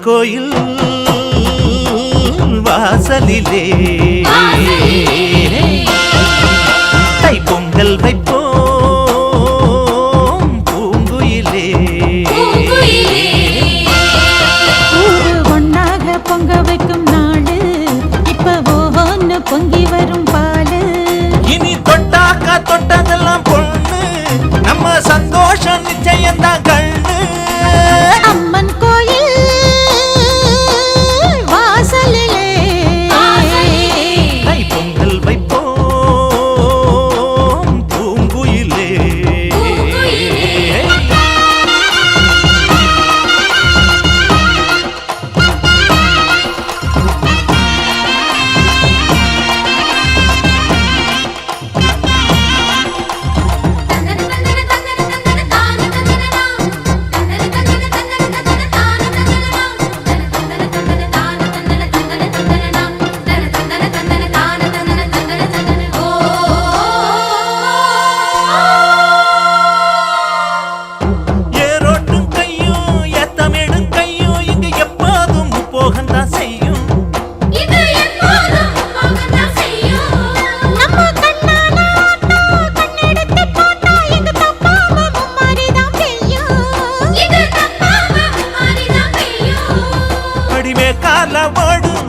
கோயில் வாசலிலே தை பொங்கல் வைப்போம் பூங்குயிலே. ஒன்னாக பொங்க வைக்கும் நாடு இப்ப ஒன்னு பொங்கி வரும் பாலு. இனி தொட்டாக்கா தொட்டதெல்லாம் பொண்ணு நம்ம சந்தோஷம் நிச்சயம்தான் கண்ணு. அம்மன் கோயில் வாசலிலே தை பொங்கல் வைப்போம் பூங்குயிலே.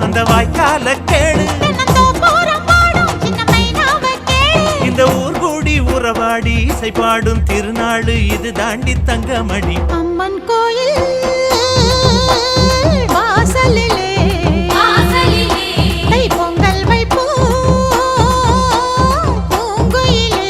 அந்த வாய்க்கால கேடு இந்த ஊர் கூடி உறவாடி இசை பாடும் திருநாடு இது தாண்டி தங்கமணி. அம்மன் கோயில் வாசலிலே தை பொங்கல் வைப்போம் பூங்குயிலே.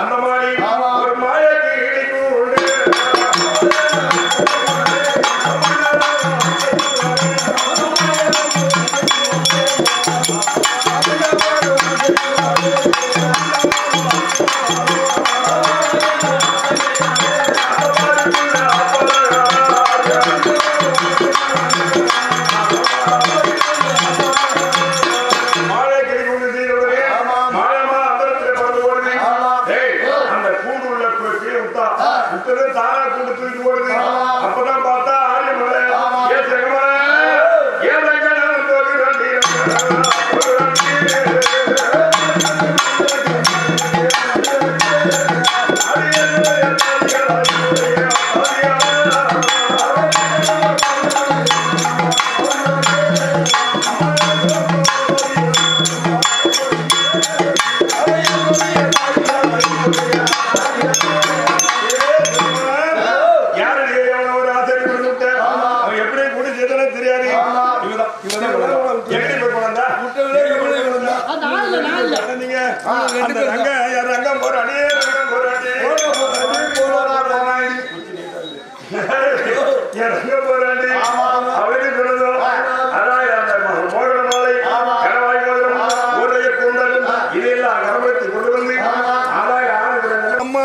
அந்த மாதிரி ஒரு மாயக்கு இடிக்கும் அந்த ரங்கம் போராடி அவருக்கு சொல்லுதோம் மோகன மாலை கனவாய் மோதிரம் ஊரைய கூந்தல் இதையெல்லாம் கரமத்து கொண்டு வந்து ஆதாய ஆனந்த அம்மா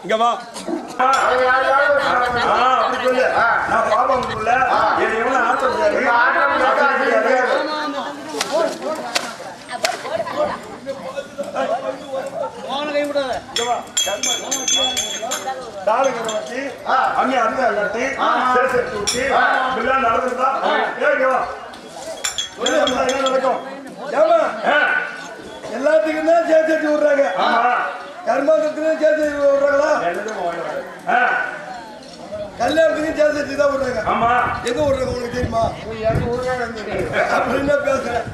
இங்க வா அப்படி சொல்லு நான் பாப்பம் நடக்கும் எல்லாத்துக்கும் தான் சேர்த்து விடுறாங்க கர்மாக்கத்துக்கு சேர்த்து விடுறாங்களா கல்யாணத்துக்கும் சேர்த்து தான் விடுறாங்க எங்க விடுறாங்க உங்களுக்கு தெரியுமா அப்படின்னு பேசுறேன்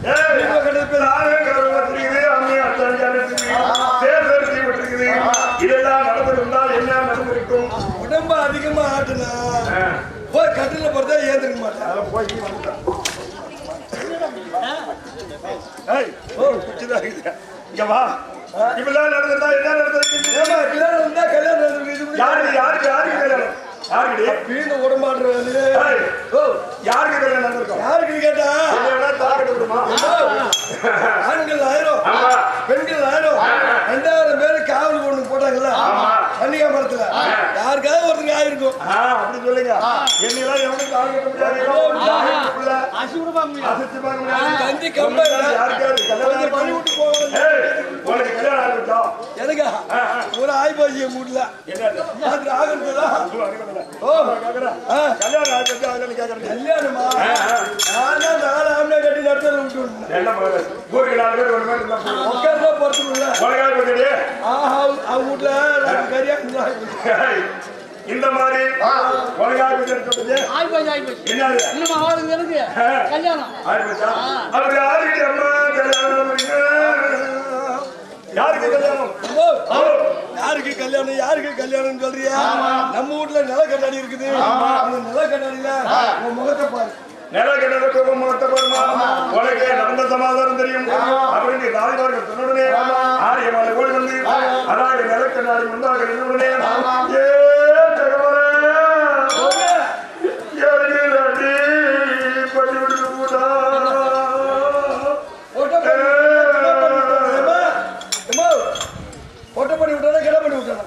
இதெல்லாம் நடந்திருந்தால் என்ன நடந்திருக்கும் உடம்பு அதிகமா ஆட்டுனா போய் கட்டில பொறுத்தா ஏந்திருக்க மாட்டேன் போய் இங்க வா இப்பெல்லாம் நடந்தா என்ன நடந்தா கல்யாணம் நடந்திருக்கு யாருக்கு கல்யாணம் யாருக்கு வீடு உடம்பாடுறது யாருக்கு கல்யாணம் நடந்திருக்கும் யாருக்கு கேட்டா ஆண்கள் 1000 பெண்கள் 1000 2000 பேரு காவல் பொண்ணு போட்டாங்கல்ல கன்னிகா மரத்துல யாருக்காவது ஒருத்தருக்கு ஆயிருக்கும் அப்படி சொல்லுங்க என்னெல்லாம் எவனுக்கு கால் கட்ட முடியாது கஞ்சி கம்ப யாருக்காவது கல்யாணம் பண்ணி விட்டு போவாங்க உனக்கு கல்யாணம் ஆகிட்டா எனக்கா ஒரு ஆய்வாஜியை மூடல என்ன ஆகுறதுதான் கல்யாணம் ஆகிட்டு அதுல கேட்கறது கல்யாணமா நான் 4 ஆம்பளை கட்டி நடத்தல விட்டு ஊருக்கு 4 பேர் ஒரு மாதிரி உட்கார்ந்தா பொறுத்துக்குள்ள அவங்க வீட்டுல கரியா இந்த மாதிரி உலகாக சொல்றது என்னது இன்னும் அவருக்கு எனக்கு கல்யாணம் ஆயிப்போச்சா அப்படி யாருக்கு அம்மா கல்யாணம் யாருக்கு கல்யாணம் யாருக்கு கல்யாணம் யாருக்கு கல்யாணம் சொல்றியா நம்ம வீட்டுல நில கண்ணாடி இருக்குது அந்த நில கண்ணாடியில உன் முகத்தை பாரு நில கண்ணாடி முகத்தை பாருமா உனக்கு நடந்த சமாதானம் தெரியும் அப்படின்னு தாய்மார்கள் சொன்னுடனே ஆரியமாலை ஓடி வந்து அதாவது நில கண்ணாடி முன்பாக நின்றுடனே பண்ணி விட்டானா கிட பண்ணி விட்டானா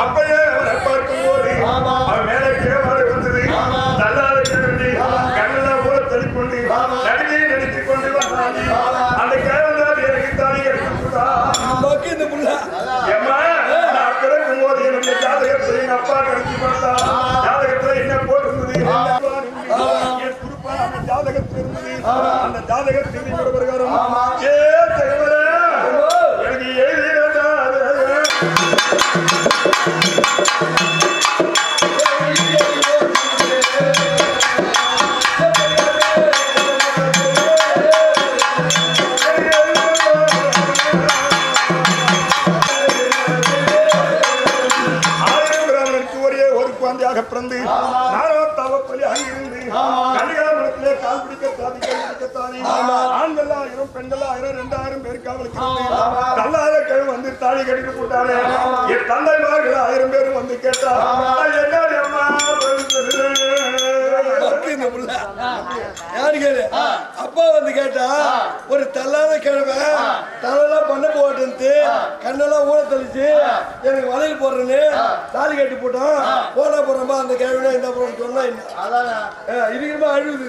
அப்பயே அவரை பார்க்கும் போது அவன் மேலே கேவாறு வந்தது தள்ளாத கிளம்பி கண்ணெல்லாம் போல தள்ளிக்கொண்டு நடிகை நடித்துக் கொண்டு வந்தாங்க அந்த கேவந்தால் எனக்கு தானே நான் பிறக்கும் போது என்னுடைய ஜாதகத்தை எங்க அப்பா கழிச்சு பார்த்தா ஜாதகத்துல என்ன போட்டிருந்தது என் குறிப்பா அந்த ஜாதகத்தில் இருந்தது அந்த ஜாதகத்தில் பிரகாரம் எனக்கு எழுதிய பிறந்து கல்யாணத்திலே கால் பிடிக்கத்தானே ஆண்கள் 1000 பெண்கள் 1000 2000 பேர் காவலுக்கு தள்ளாத கிழமை வந்து தாலி கட்டிட்டு போட்டாரு என் தந்தைமார்கள் 1000 பேரும் வந்து கேட்டா அப்பா வந்து கேட்டா ஒரு தள்ளாத கிழமை தலையெல்லாம் பண்ண போட்டு கண்ணெல்லாம் ஊழ தெளிச்சு எனக்கு வலையில் போடுறேன்னு தாலி கட்டி போட்டோம் போனா போறோம்பா அந்த கிழமை என்ன போறோம்னு சொன்னா என்ன இதுக்குமா அழுகுது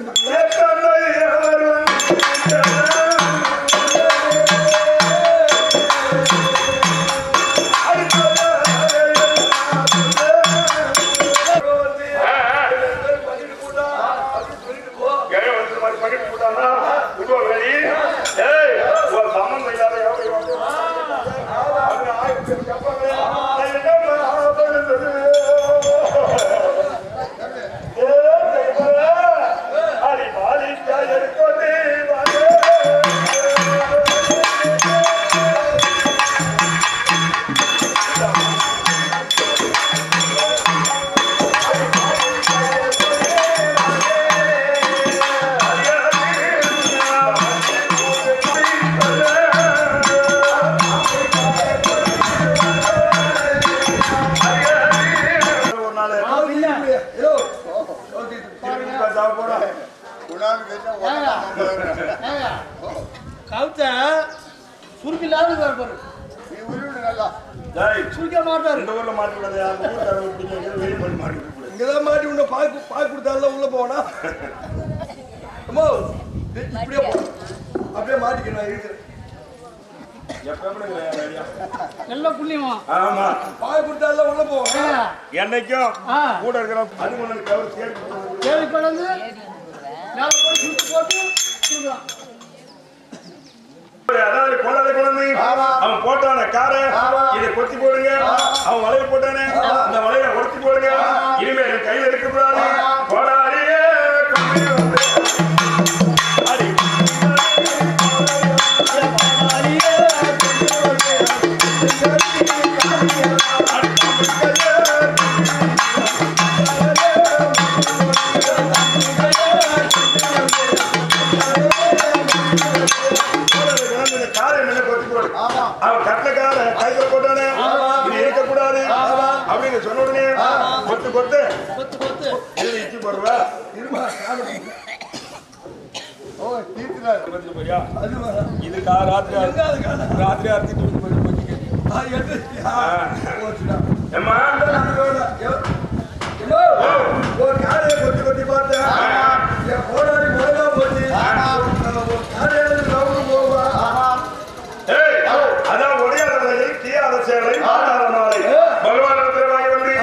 கவுத்த சுருக்கில்லாத பாரு டேய், சுருக்க மாட்டாரு இந்த ஊர்ல மாட்டி விடாதே, அந்த ஊர்ல விட்டீங்க, வெயில் பண்ணி மாட்டி விட்டுரு. இங்கதான் மாட்டி உன்னை பாக்கு கொடுத்தால உள்ள போனா அம்மா இப்படியே போ. அப்படியே மாட்டிக்கணும் நான் இருக்கிறேன். எப்பவுமே கிடையாது ஐடியா. நல்ல புண்ணியமா ஆமா, பாக்கு கொடுத்தால உள்ள போவோம். என்னைக்கும் ஆ. கூட இருக்கிற அது ஒண்ணு கவர் சேர்த்து தேடி கொண்டு மேல போய் சுட்டு போட்டு கொடுக்கலாம். அதாவது கொள்ளாத குழந்தை அவன் போட்டான காரை இதை கொத்தி போடுங்க, அவன் வலையை போட்டானே அந்த வலையை ஒருத்தி போடுங்க, இனிமேல் என் கையில இருக்கக்கூடாது. கொடாரியே கொண்டு வந்து அடி. அவன் கட்டக்கார கையில போட்டானே இது இருக்கக்கூடாது அப்படின்னு சொன்ன உடனே கொத்து கொத்து கொத்து கொத்து இதுல இச்சி போடுவா. இருமா போய்யா இதுக்கா ராத்திரி ராத்திரி அறுத்திட்டு ஏம்மா ஒரு காரையை கொத்தி கொத்தி பார்த்தேன். என் போராடி முதலா போச்சு. ஒரு காரையில கவுரு போவா. அதான் ஒடியாத தீயாத சேலை மாறாத மாலை பகவான் வாங்கி வந்து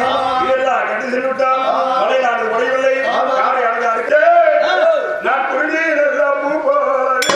இதெல்லாம் கட்டி சென்று விட்டால் மலையானது உடையவில்லை காரை அழகா இருக்கு. நான் புரிஞ்சு பூ போலே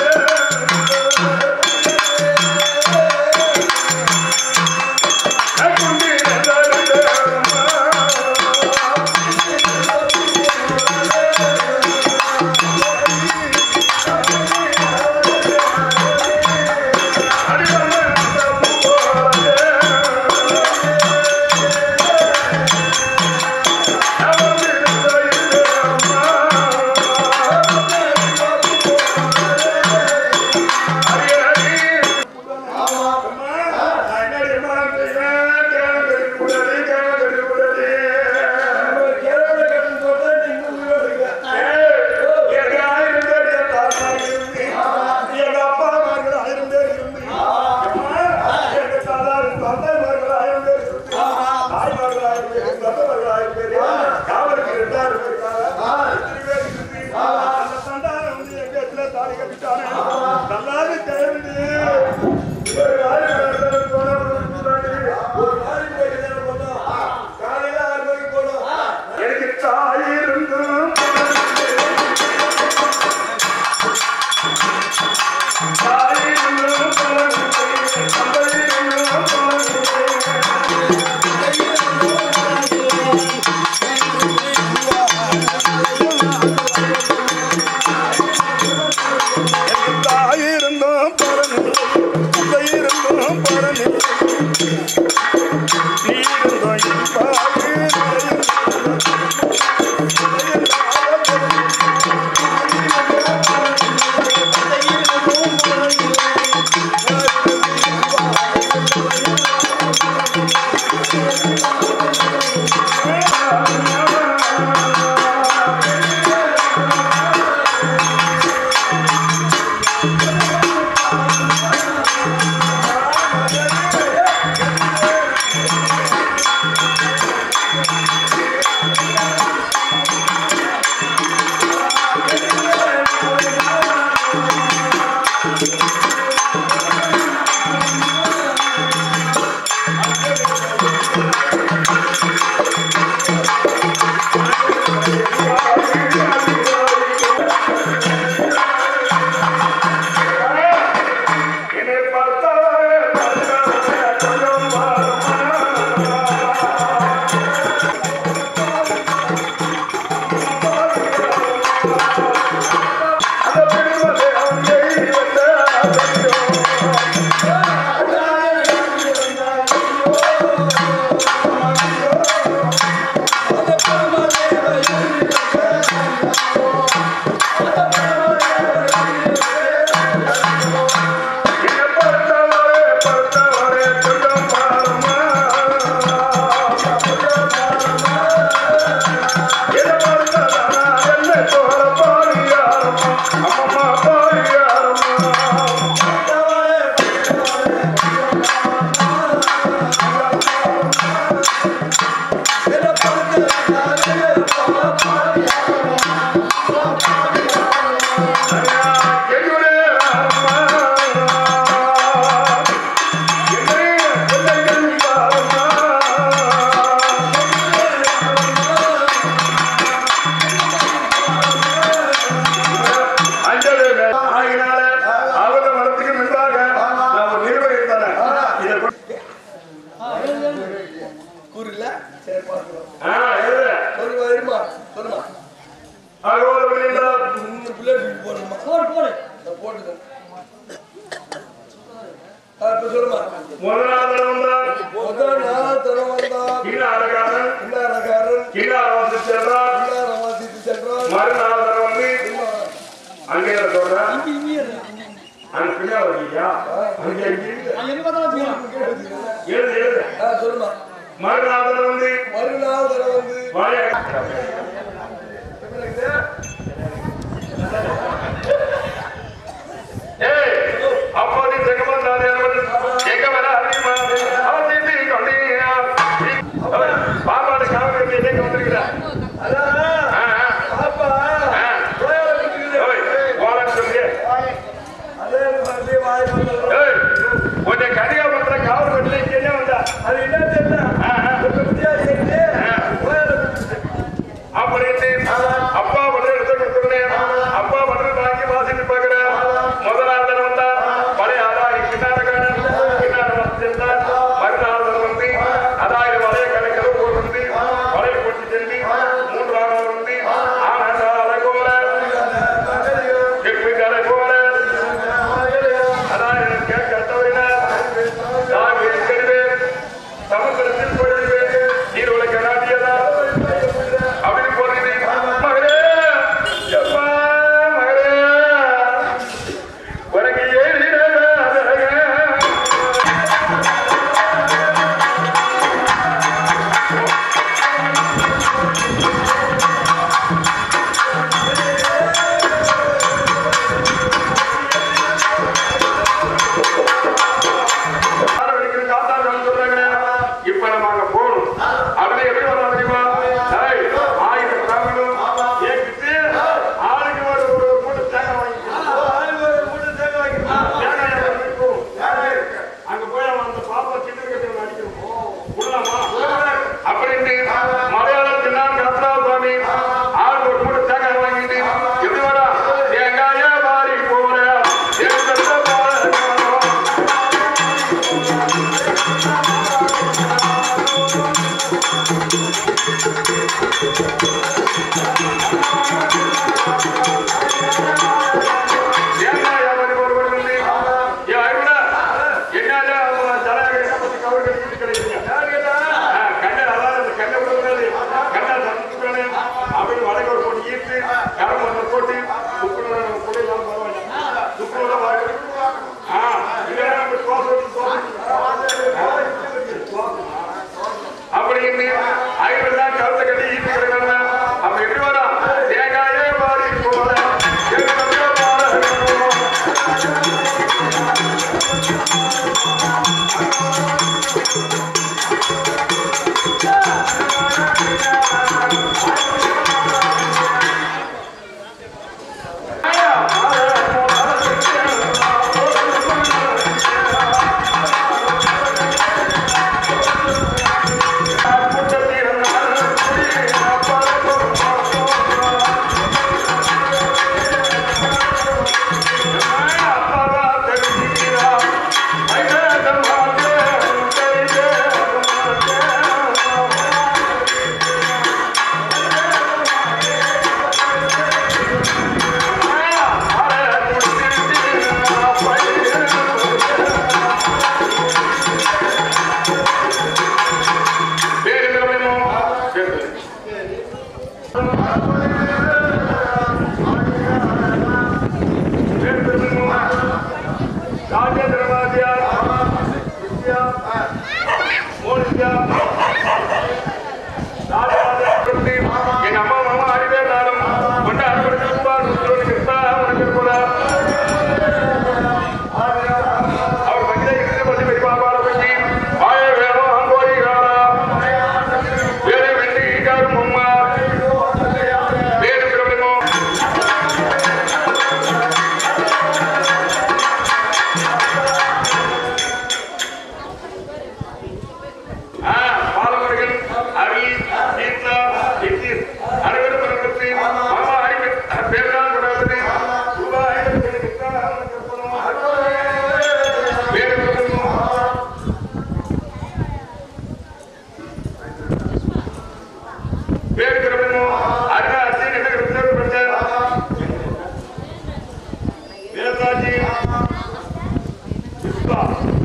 வந்தாச்சு.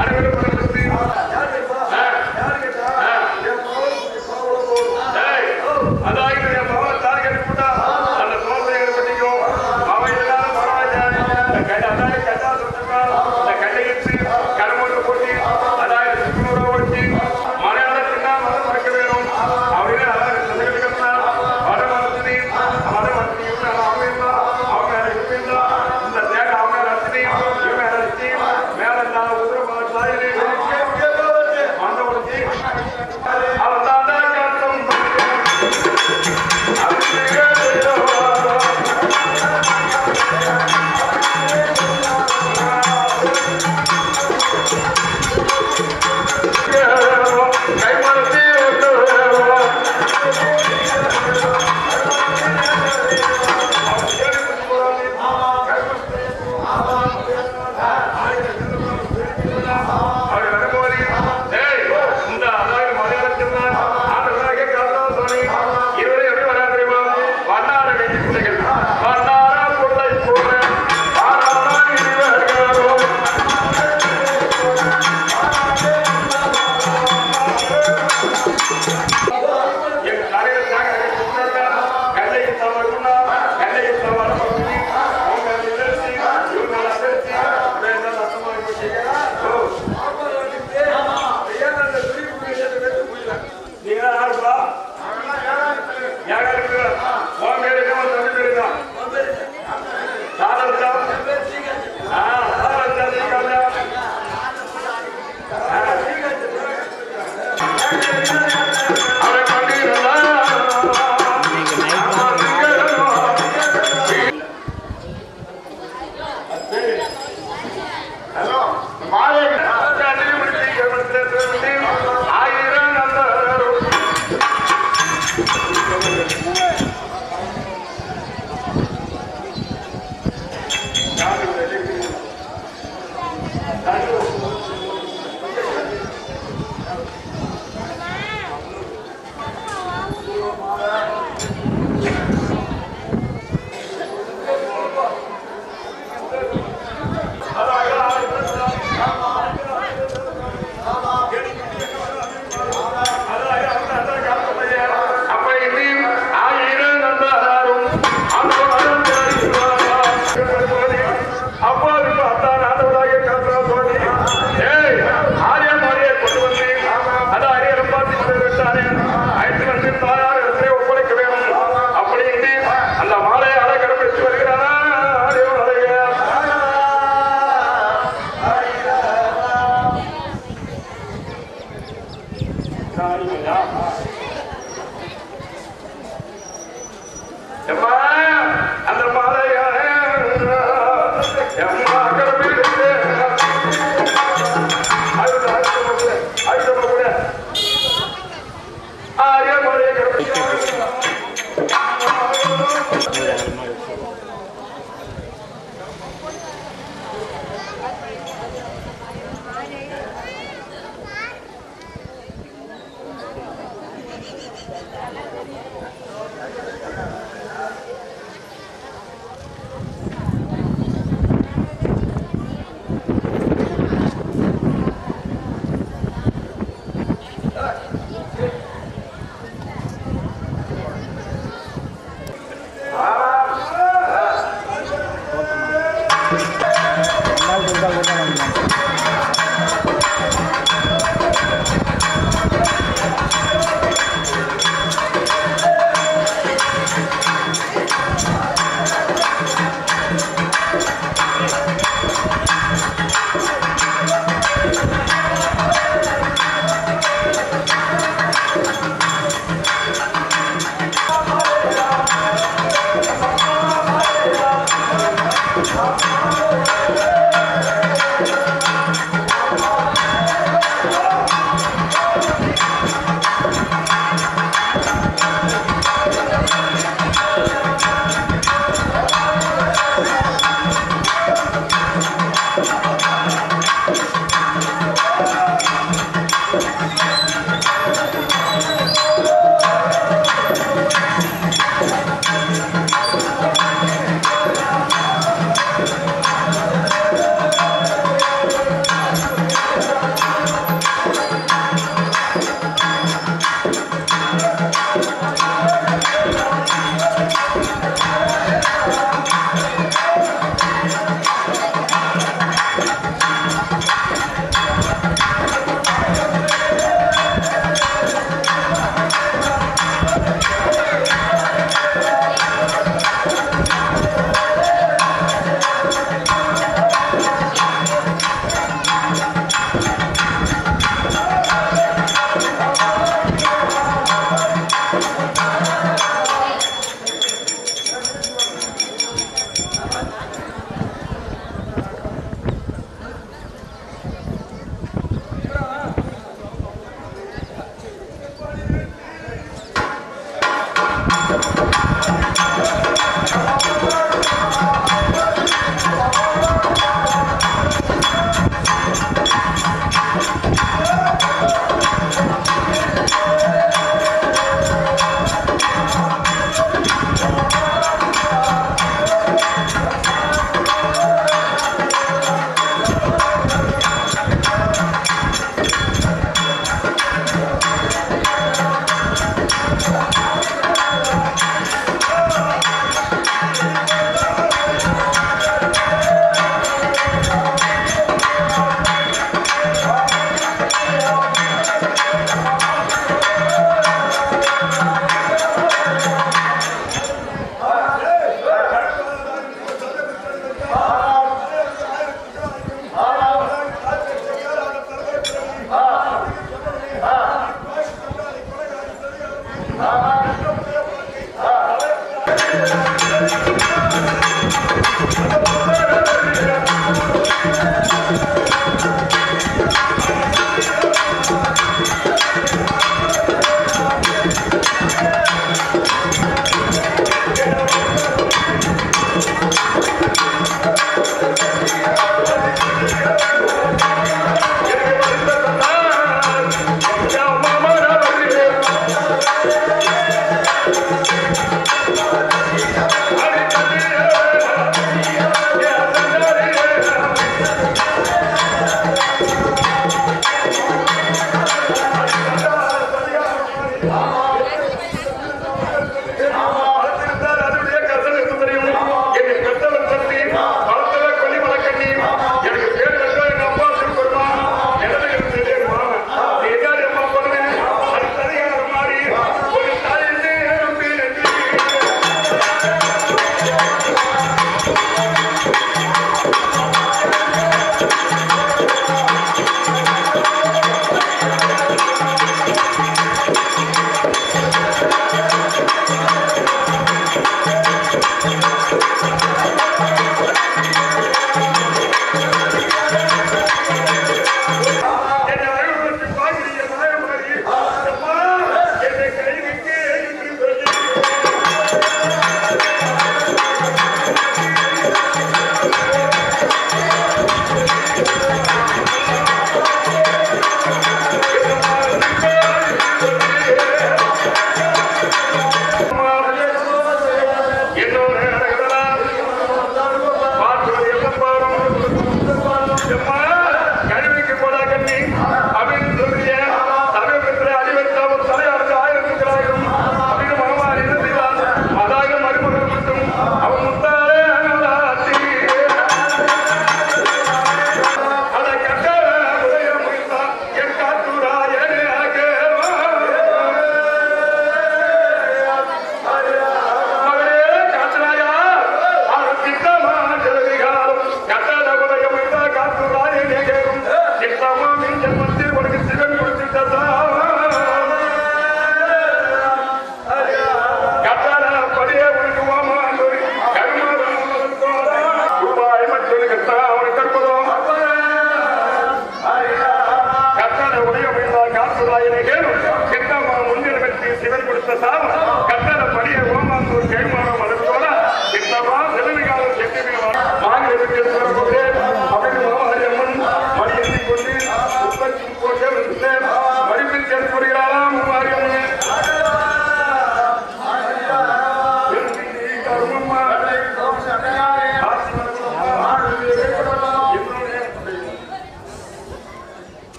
அனைவரும் அதாவது என் மகன் தாலி கட்டி போட்டா அந்த சோதனை பண்ணிக்கும். அவன் இதனால பரவாயில்ல. அதாவது கட்டா சொல்லிருக்கா இந்த கல்லையிட்டு கடமுறை போட்டி அதாவது சுற்றுலா வச்சு மலையாளத்தினா மதம் மறைக்க வேணும் அப்படின்னு அதாவது சந்தேகத்துக்கு வட மதத்தினி அவங்க இருந்தா அவங்க இருந்தா இந்த தேக அவங்க ரசினி இவங்க ரசினி மேல உதிர சாயிலி அந்த ஒழிச்சு அவன் தான்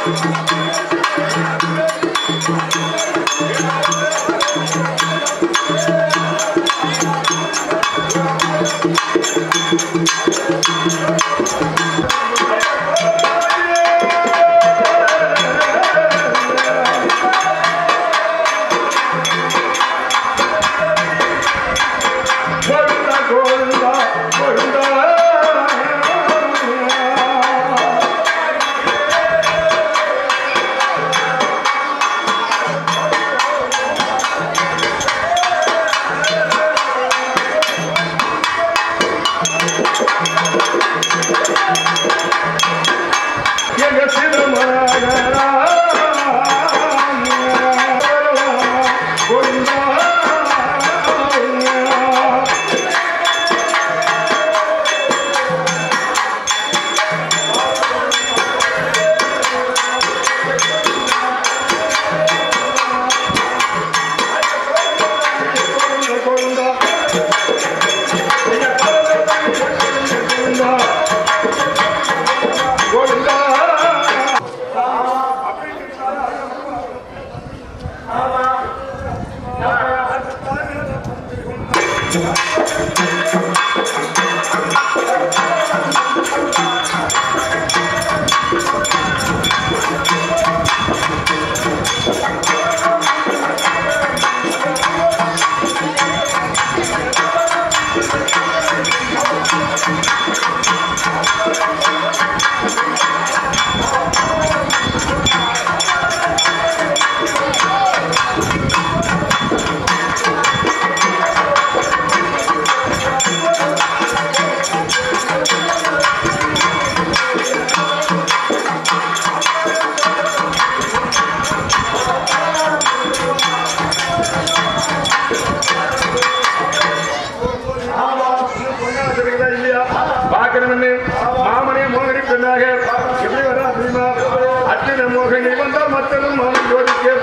Thank you. மந்திர மோகனி வந்தால் மற்றதும் மாணவர்கள்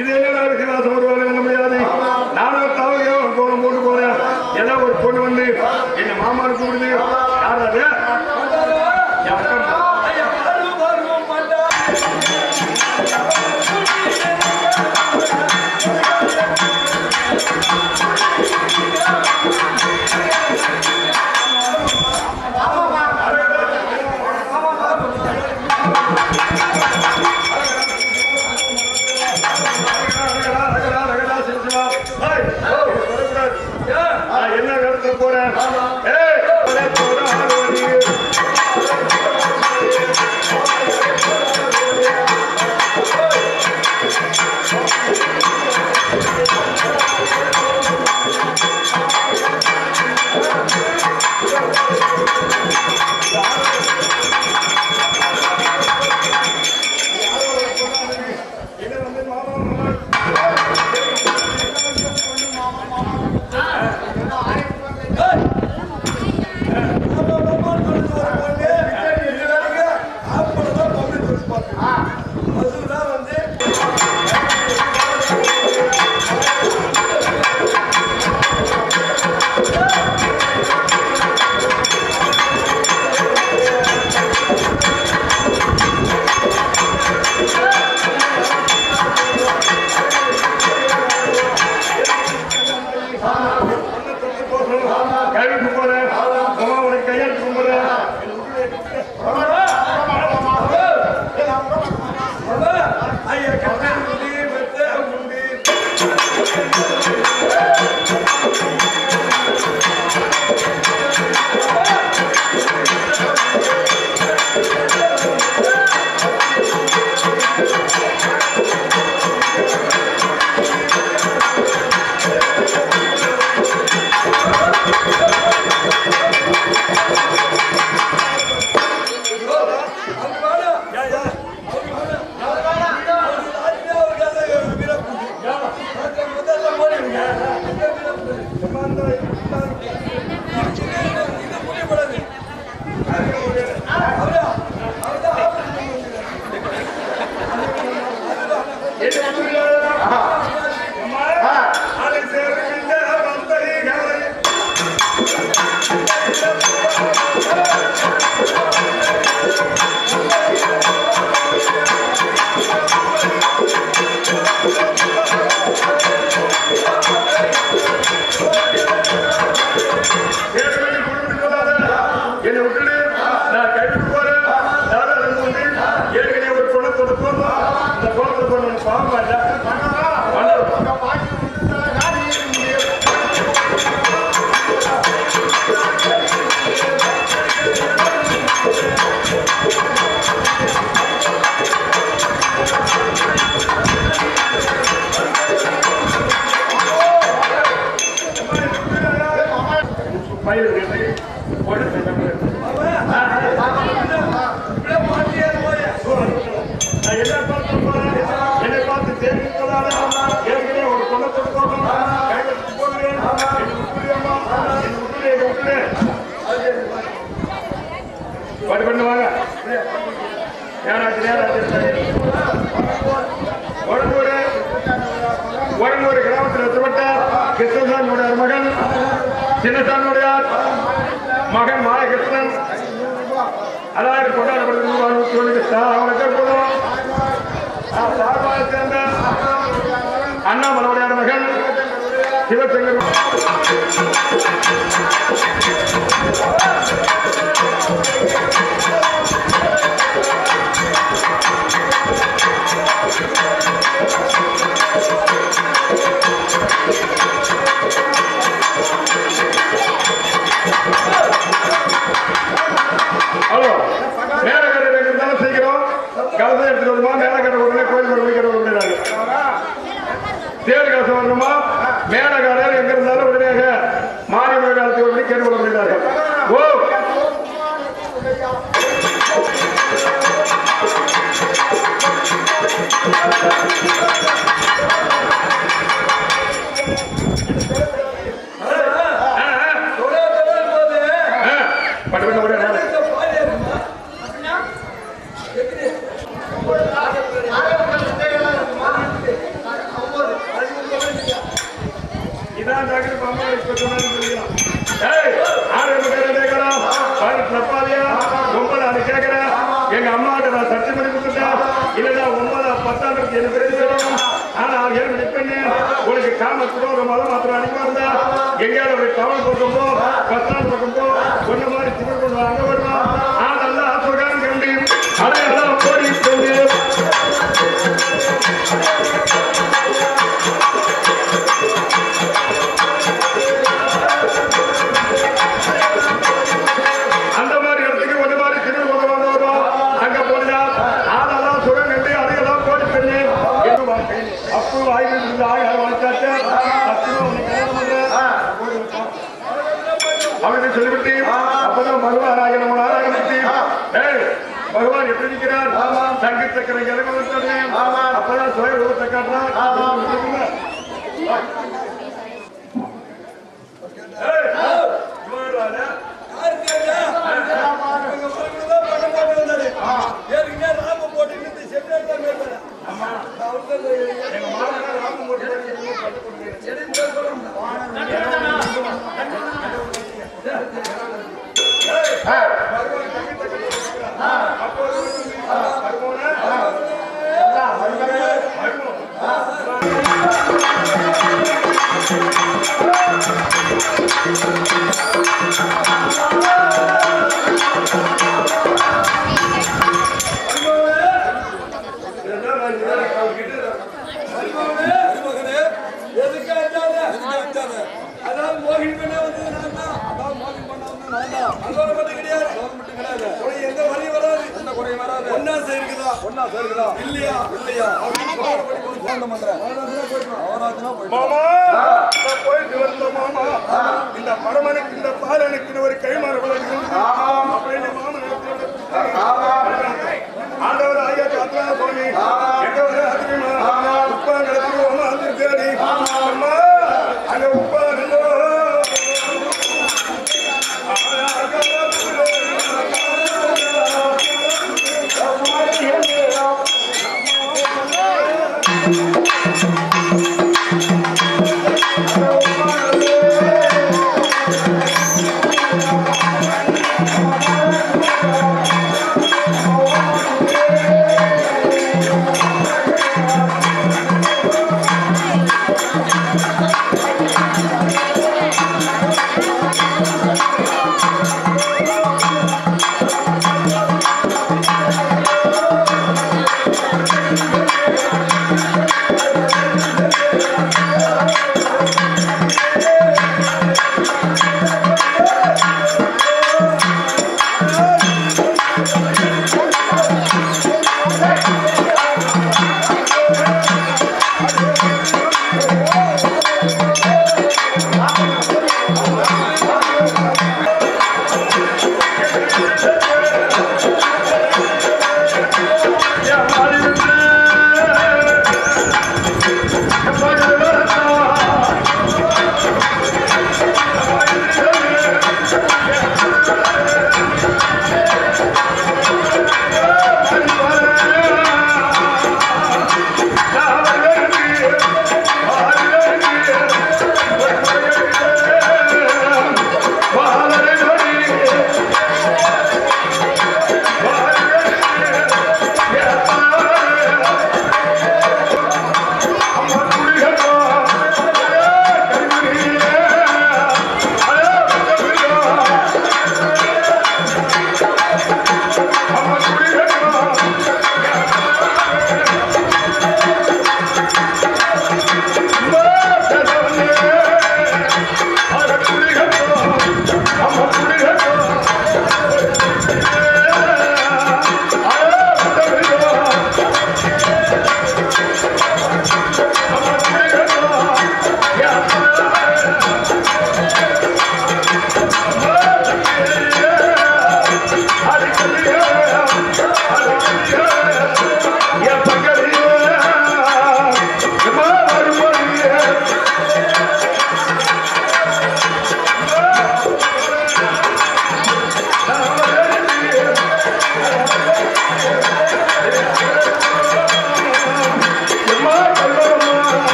இது என்ன இருக்கிறார் சொல்ல முடியாது. நானும் தவறையோ கோலம் போட்டு போறேன். ஏதோ ஒரு பொண்ணு வந்து என்ன மாமான்னு கூடுது. யார் அது? என்ன கருத்துல போறேன்? ஒரங்கூர் கிராமத்தில் எத்தப்பட்ட கிருஷ்ணசாமியுடைய மகன் சின்னசாமியுடைய மகன் மாயகிருஷ்ணன் அதாவது கொண்டாடப்படுகிறது. அவனுக்கு போதும் சார்பாக சேர்ந்த அண்ணாமலையுடைய மகன் சிவசங்கர் ஹலோ மேலக்கரை இருந்தாலும் சீக்கிரம் கலசம் எடுத்துட்டு வருமா? மேலக்கரை உடனே கோயில் முடிக்கிற முடியாது. தேர் கலசம் வரணுமா? மேலக்காரர் எங்க இருந்தாலும் உடனே மாறி காலத்துக்கு கேட்டுக்கொள்ள முடியாது. ஓ எங்க அம்மாட்ட நான் சத்தியம் பண்ணி கொடுத்துட்டேன். இல்லைன்னா 9 10 என்ன பேர் சொல்லணும். ஆனா ஏன் நிற்பேன்னு உனக்கு காமத்துல ஒரு மதம் மாத்திரம் அனுப்பி வந்தா எங்கேயாவது ஒரு டவர் போட்டுப்போ பஸ் ஸ்டாண்ட் பக்கம்போ ஒன்ன மாதிரி சிவன் கொண்டு அங்க வருவான். அதெல்லாம் ஆசோகாரம் கண்டு அதையெல்லாம் போடி கொண்டு அந்த மாதிரி இடத்துக்கு ஒரு மாதிரி சிவன் கொண்டு வந்தவரும் அங்க போனா அதெல்லாம் சுகம் கண்டு அதையெல்லாம் போடி பண்ணி அப்போ ஆயிரம் ஆயிரம் வளர்த்தாச்சு அவனுக்கு சொல்லிவிட்டு அப்பதான் பகவான் ஆகணும் பகவான் எப்படி இருக்கிறார் தங்க சக்கரை இறங்க அப்பதான் சுய உருவத்தை காட்டுறான். இந்த பரமனுக்கு இந்த பாலனுக்கு ஒரு கைமாறு ஆண்டவர் ஆகிய காத்தா சுவாமி உப்பா நடத்தி அங்க உப்பா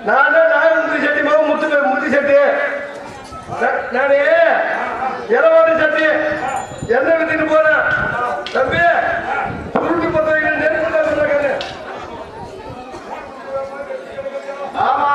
நானே நாகமுத்தி செட்டி மகன் முத்தி செட்டி நானே இளவாடி செட்டி என்ன வித்துட்டு போறேன் தம்பி உருட்டு பத்திரிக்கை நெருப்பு ஆமா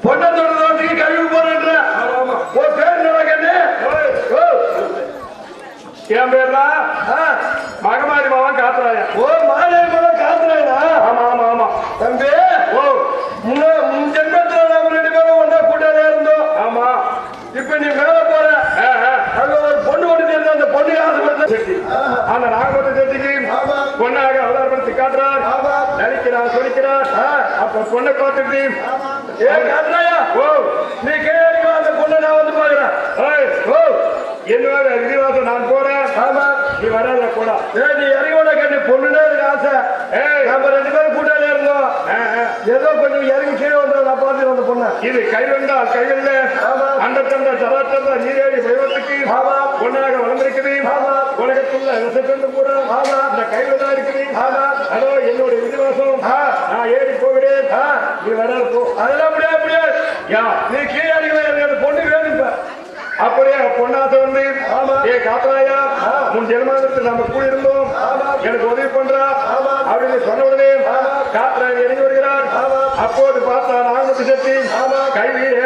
பொண்ணத்தோட கழிவு போறேன்ற என் பேர்ல மகமாரி மாவன் காத்துறாயா ஓ மாலை மாவன் காத்துறாயா ஆமா ஆமா ஆமா தம்பி ஓ முன் ஜென்மத்துல நாம 2 பேரும் ஒன்னா கூட்டாளியா இருந்தோம் ஆமா இப்ப நீ மேல போற அங்க ஒரு பொண்ணு ஒண்ணு தெரிஞ்ச அந்த பொண்ணு ஆசைப்பட்டு அந்த நாகப்பட்ட சேர்த்துக்கு பொண்ணாக அவதாரப்படுத்தி காட்டுறார் நடிக்கிறார் சொல்லிக்கிறார் அப்ப பொண்ணை பார்த்துட்டு ஏன் காட்டுறாயா ஓ நீ கேட்க அந்த பொண்ணை நான் வந்து பாக்குறேன் ஓ என்னோட விதிவாசம் நான் போறேன் ஆமா நீ வராத கூட நீ இறங்கோட கேட்டு பொண்ணுன்னா எனக்கு ஆசை நம்ம 2 பேரும் கூட்டாளியா இருந்தோம் ஏதோ கொஞ்சம் இறங்கி கீழே வந்தோம் நான் பார்த்து வந்த பொண்ணு இது கைவந்தா கைவல்ல அந்த தந்த சராச்சந்த நீரேடி வைவத்துக்கு பொண்ணாக வளர்ந்திருக்குது உலகத்துள்ள விசத்தந்து கூட இந்த கைவந்தா இருக்குது அதோ என்னோட விதிவாசம் நான் ஏறி போகிறேன் நீ வராத போ அதெல்லாம் முடியாது யா நீ கீழே இறங்கி அந்த பொண்ணு வேணும் அப்படியே பொண்ணாசை வந்து ஏ காத்தராயா முன் ஜென்மானத்தில் நம்ம கூட இருந்தோம் எனக்கு உதவி பண்றா அப்படின்னு சொன்ன உடனே காத்தராயன் இறங்கி வருகிறார் அப்போது பார்த்தா நாகமுத்தி சக்தி கைவியே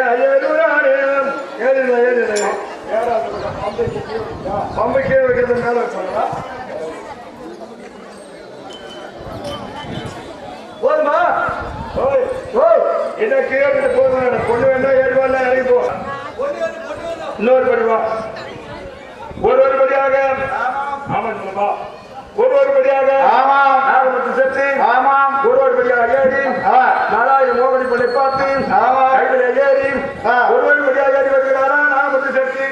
பம்பைக்கே வைக்கிறது மேல சொல்லலாம் போதுமா என்ன கீழே போதும் பொண்ணு வேண்டா ஏறுவாள் இறங்கி போ இன்னொரு படிவா ஒரு படியாக ஆமா ஒரு படியாக நாகமுத்தி செட்டி ஒரு படியாக ஏறி 4000 மோகடி பண்ணி பார்த்து கைவில ஏறி ஒரு படியாக ஏறி வருகிறாரா நாகமுத்தி செட்டி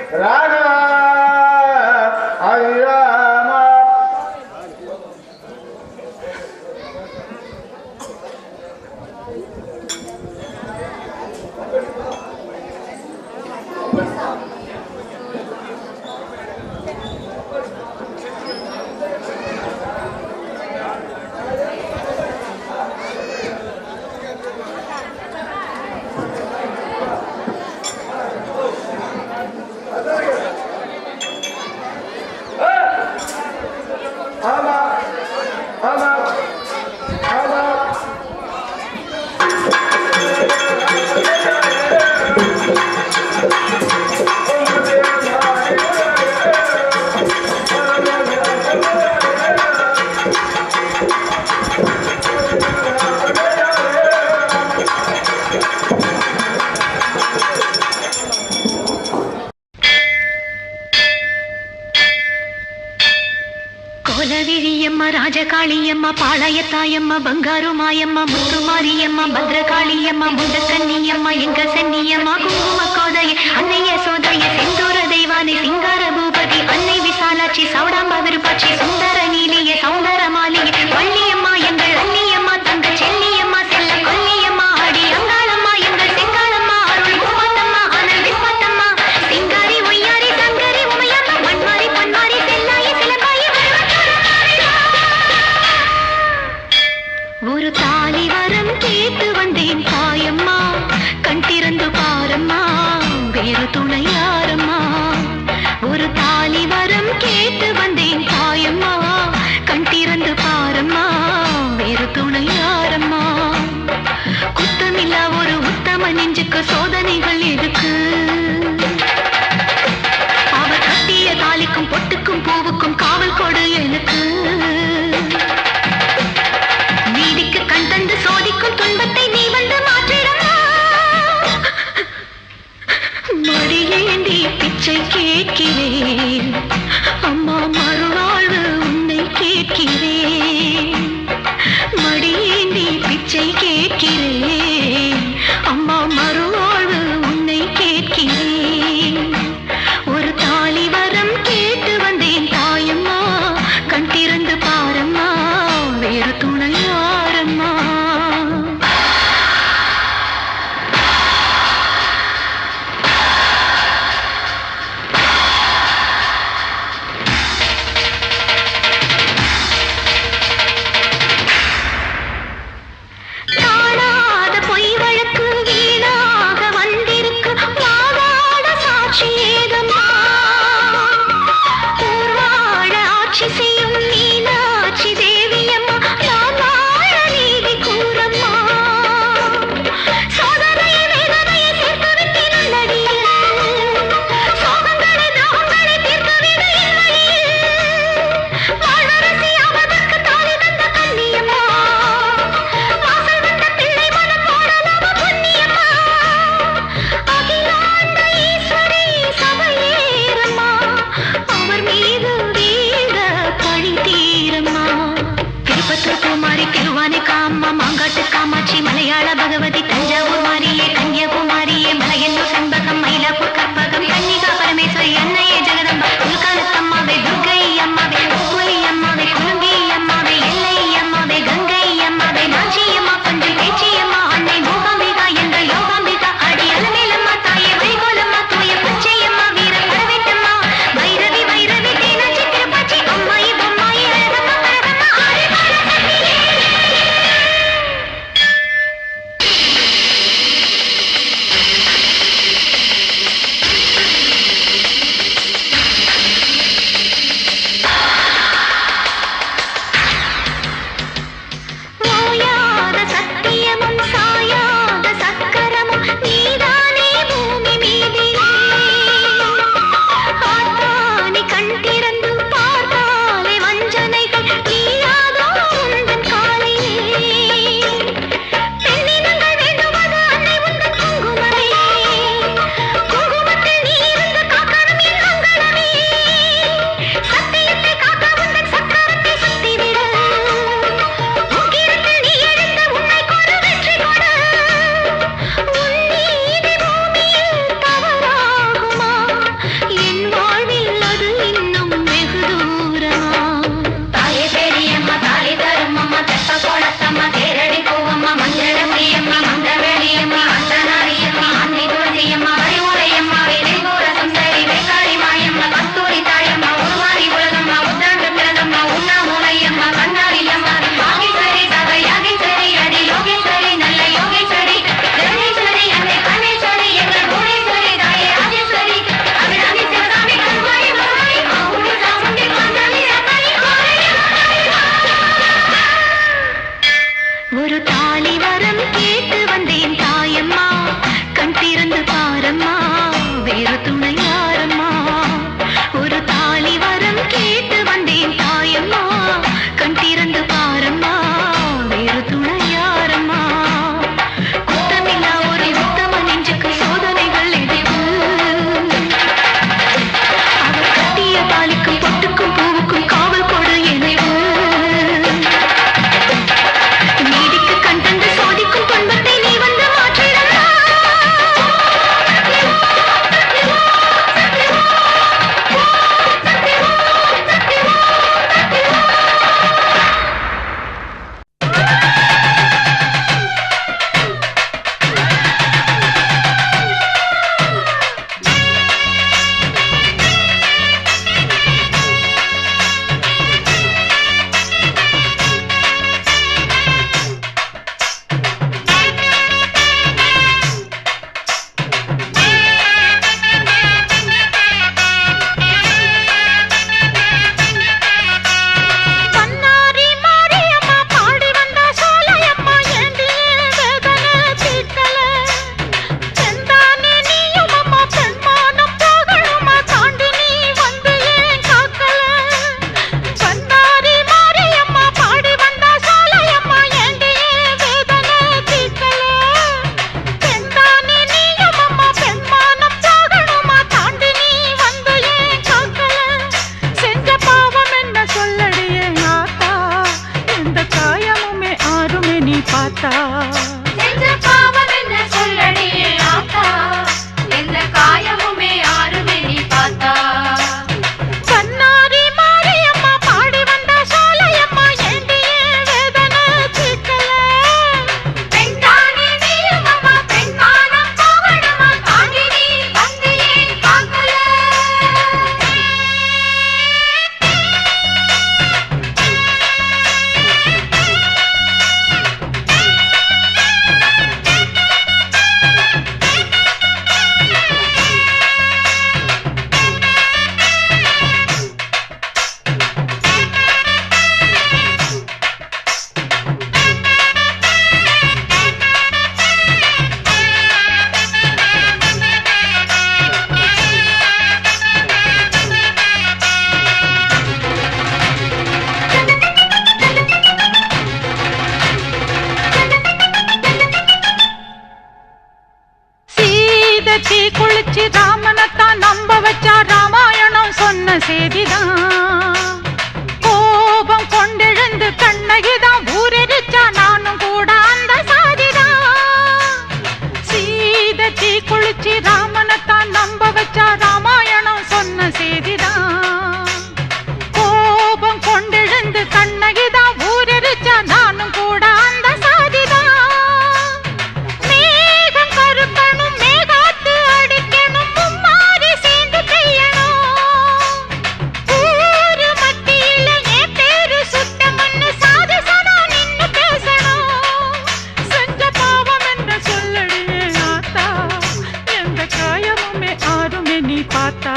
కోలవిరియమ్మ రాజకాళియమ్మ పాళయతాయమ్మ బంగారు మాయమ్మ ముత్తుమారియమ్మ భద్రకాళియమ్మ ముండకన్నియమ్మ ఎంక సన్నియమ్మ కుంకుమ కోదయ అన్నయ్య సోదయ సింధూర దైవాని సింగార భూపతి అన్నై విశాలాచి సౌడాంబ విరుపచి సుందర నీలియ సౌందర మాలియ వల్లియమ్మ ఎంగల్ అన్నియమ్మ தங்க செல்லியம்மா செல்ல கொல்லியம்மா ஆடி அங்காளம்மா எங்கள் செங்காளம்மா அருள் முப்பத்தம்மா அனல் விஸ்வத்தம்மா சிங்காரி ஒய்யாரி சங்கரி உமையம்மா மண்மாரி பொன்மாரி செல்லாயி சிலம்பாயி ஒரு தாலி வரம் கேட்டு வந்தேன் தாயம்மா கண் திறந்து பாரம்மா வேறு துணை யாரம்மா ஒரு தாலி வரம் கேட்டு வந்தேன் தாயம்மா கண் திறந்து பாரம்மா வேறு துணை யாரம்மா குத்தமில்லா ஒரு உத்தம நெஞ்சுக்கு சோதனைகள் எதுக்கு அவர் கட்டிய தாலிக்கும் பொட்டுக்கும் பூவுக்கும் காவல் கொடு எனக்கு நீதிக்கு கண் தந்து சோதிக்கும் துன்பத்தை நீ வந்து மாற்றிடமா மடியேந்தி பிச்சை கேட்கிறேன் அம்மா மறுவாழ்வு உன்னை கேட்கிறேன் மடியேந்தி பிச்சை கேட்கிறேன் அம்மா மறுவாழ்வு உன்னை கேட்கிறேன் ஒரு தாலி வரம் கேட்டு வந்தேன் தாயம்மா கண் திறந்து பாரம்மா வேறு துணை யாரம்மா குளிச்சு ராமனைத்தான் நம்ப வச்சா ராமாயணம் சொன்ன செய்திதான். கோபம் கொண்டெழுந்து கண்ணகிதான் ஊரெரிச்சா நானும் கூட அந்த சாதிதான். சீதை தீ குளிச்சு ராமனைத்தான் நம்ப வச்சா ராமாயணம் சொன்ன செய்திதான். கோபம் கொண்டெழுந்து கண்ணகிதான் ஊரெரிச்சா நானும் கூட அந்த சாதிதான். மேகம் கருக்கணும் மேகாத்து அடிக்கணும் மும்மாரி சேர்ந்து பெய்யணும். ஊரு மத்தியில என் பேரு சுத்தம்னு சாதி சனா நின்னு பேசணும். செஞ்ச பாவம் என்ன சொல்லடியே ஆத்தா, எந்த காயமுமே ஆறுமே நீ பார்த்தா.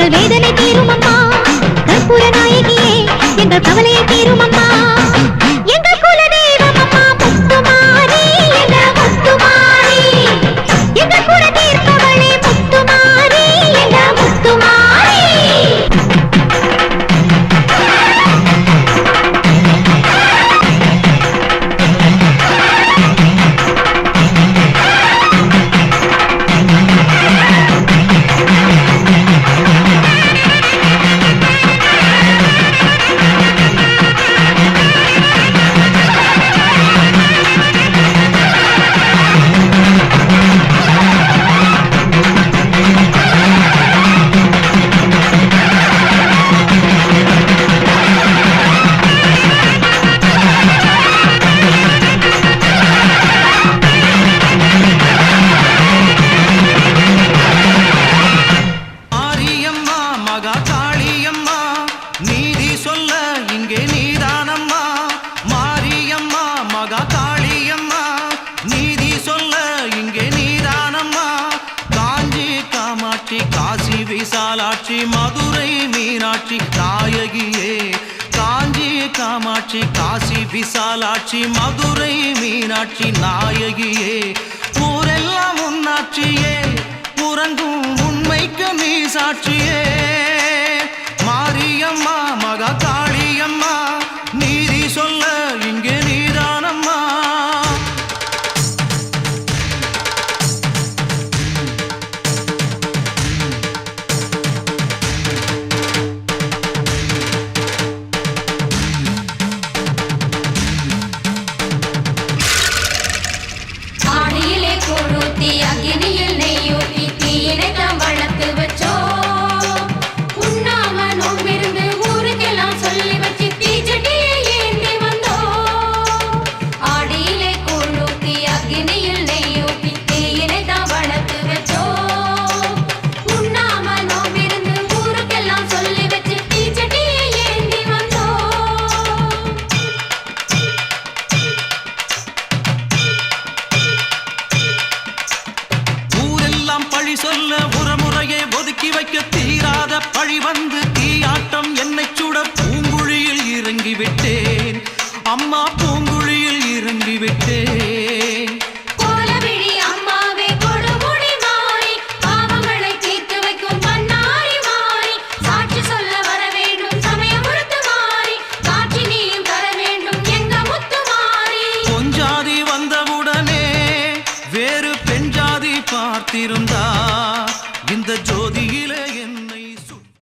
எங்கள் வேதனை தீரும் அம்மா கற்பூர நாயகியே எங்கள் கவலையை தீரும் அம்மா எங்கள் குலதெய்வம் அம்மா முத்துமாரி எங்கள் முத்துமாரி எங்கள் குல தீர்ப்பவளே முத்துமாரி எங்கள் முத்துமாரி மாரியம்மா மகா காளியம்மா நீதி சொல்ல இங்கே நீதானம்மா மாரியம்மா மகா காளியம்மா நீதி சொல்ல இங்கே நீதானம்மா காஞ்சி காமாட்சி காசி விசாலாட்சி மதுரை மீனாட்சி நாயகியே காஞ்சி காமாட்சி காசி விசாலாட்சி மதுரை மீனாட்சி நாயகியே ஊரெல்லாம் உன்னாட்சியே உறங்கும் உண்மைக்கு நீ சாட்சியே